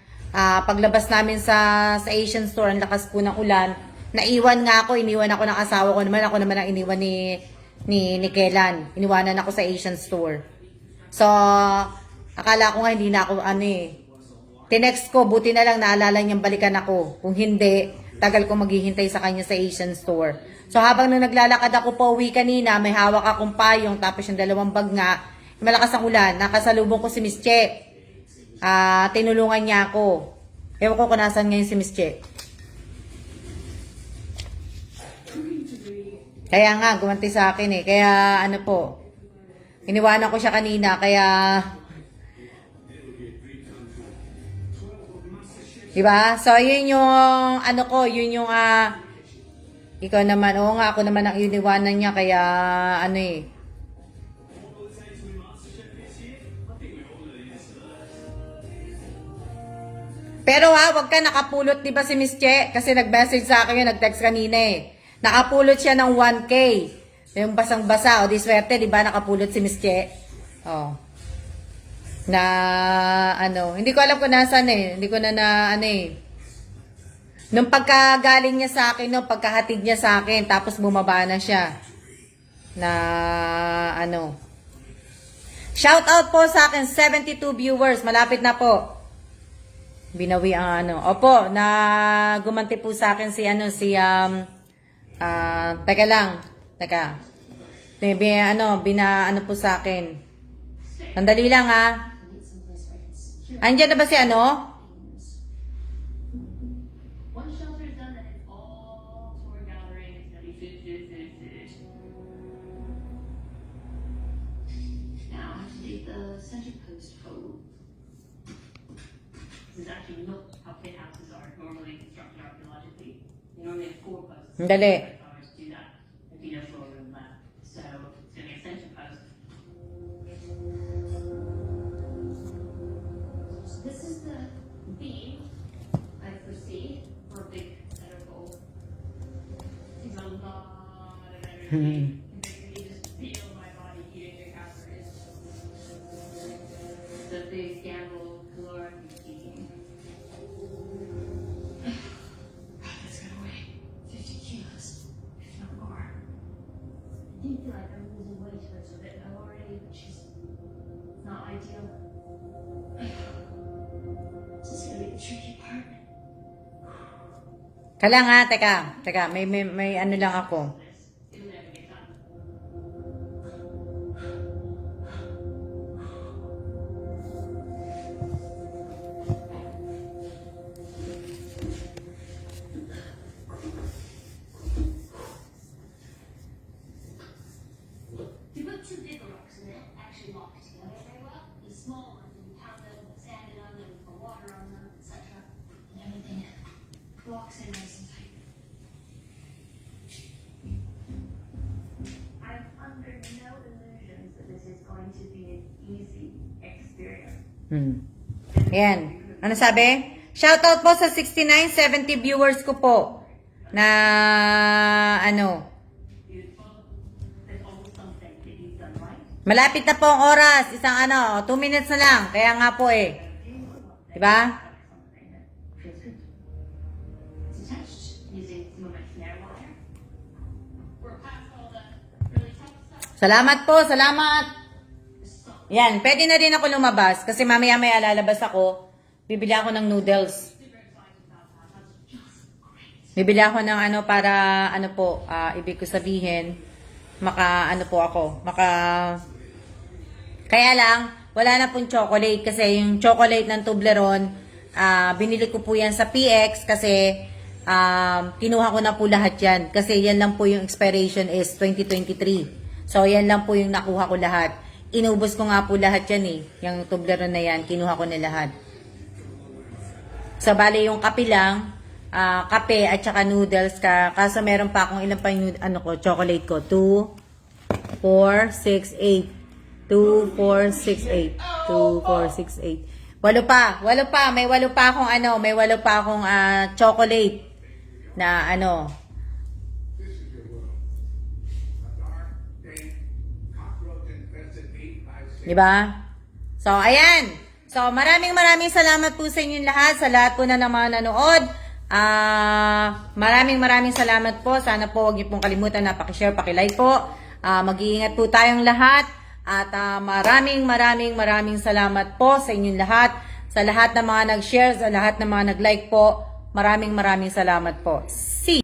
paglabas namin sa Asian store, ang lakas po ng ulan. Iniwan ako ng asawa ko naman. Ako naman ang iniwan ni Kellan. Iniwanan ako sa Asian store. So, akala ko nga hindi na ako Tinext ko, buti na lang naalala niyang balikan ako. Kung hindi, tagal ko maghihintay sa kanya sa Asian store. So habang nung naglalakad ako pa uwi kanina, may hawak akong payong, tapos yung dalawang bag nga, malakas ang ulan, nakasalubong ko si Miss Che. Tinulungan niya ako. Ewan ko kung nasan ngayon si Miss Che. Kaya nga, gumanti sa akin eh. Kaya ano po, iniwanan ko siya kanina, kaya... Diba? So, yun yung, ikaw naman, oo nga, ako naman ang iniwanan niya, kaya, Pero wag ka nakapulot, di ba si Miss Che? Kasi nag-message sa akin yun, nag-text kanina eh. Nakapulot siya ng 1K. Yung basang-basa, o di swerte, di ba, nakapulot si Miss Che? Oh. Hindi ko alam kung nasan eh. Hindi ko Nung pagkagaling niya sa akin, pagkahatid niya sa akin, tapos bumaba na siya. Shout out po sa akin, 72 viewers. Malapit na po. Binawi ang Opo, gumanti po sa akin teka lang. Teka. Po sa akin. Sandali lang ha. Andiyan na ba si One shelter is done, and it's all tour gathering. It's gonna be food. Now I have to take the center post home. This is actually not how pit houses are normally constructed archaeologically. They normally have 4 posts. Dali. If I were to do that, there'd be no floor room left. So it's gonna be a center post. This is the beam I foresee for a big center pole. It's a lot of energy. You basically just feel my body heating your calories. The big gamble caloric machine. That's gonna weigh 50 kilos, if not more. I do feel like I'm losing weight a little bit now already, which is not ideal. This is gonna be the tricky part. Kailang ha, teka, may lang ako. It'll never get done. You put 2 big rocks in it, actually locked together very well. The small ones, you pound them, put sand in them, and put water on them, etc. And everything locks in nice and tight. I'm under no illusions that this is going to be an easy experience. Yan. Ano sabi? Shoutout po sa 69, 70 viewers ko po. Na, Beautiful. There's always something that you've done right. malapit na po ang oras. 2 minutes na lang. Kaya nga po eh. Diba? Something that feels good. It's attached using some of my snare wire. We're past all the really tough stuff. Salamat po, salamat. Yan, pwede na rin ako lumabas. Kasi mamaya may lalabas ako. Bibili ako ng noodles. Bibili ako ng para ibig ko sabihin, kaya lang, wala na pong chocolate kasi yung chocolate ng Toblerone, binili ko po yan sa PX kasi kinuha ko na po lahat yan kasi yan lang po yung expiration is 2023. So yan lang po yung nakuha ko lahat. Inubos ko nga po lahat yan eh. Yung Toblerone na yan, kinuha ko na lahat. So bali yung kape lang, kape at saka noodles kaso meron pa akong ilan pa yung chocolate ko. 2, 4, 6, 8. 2, 4, 6, 8. 2, 4, 6, 8. Walo pa. May walo pa akong chocolate na Diba? So, ayan. So, maraming salamat po sa inyong lahat, sa lahat po na mga nanood. Maraming salamat po. Sana po huwag niyo pong kalimutan na pakishare, pakilike po. Mag-iingat po tayong lahat. At maraming salamat po sa inyong lahat. Sa lahat ng mga nag-share, sa lahat ng mga nag-like po. Maraming salamat po. See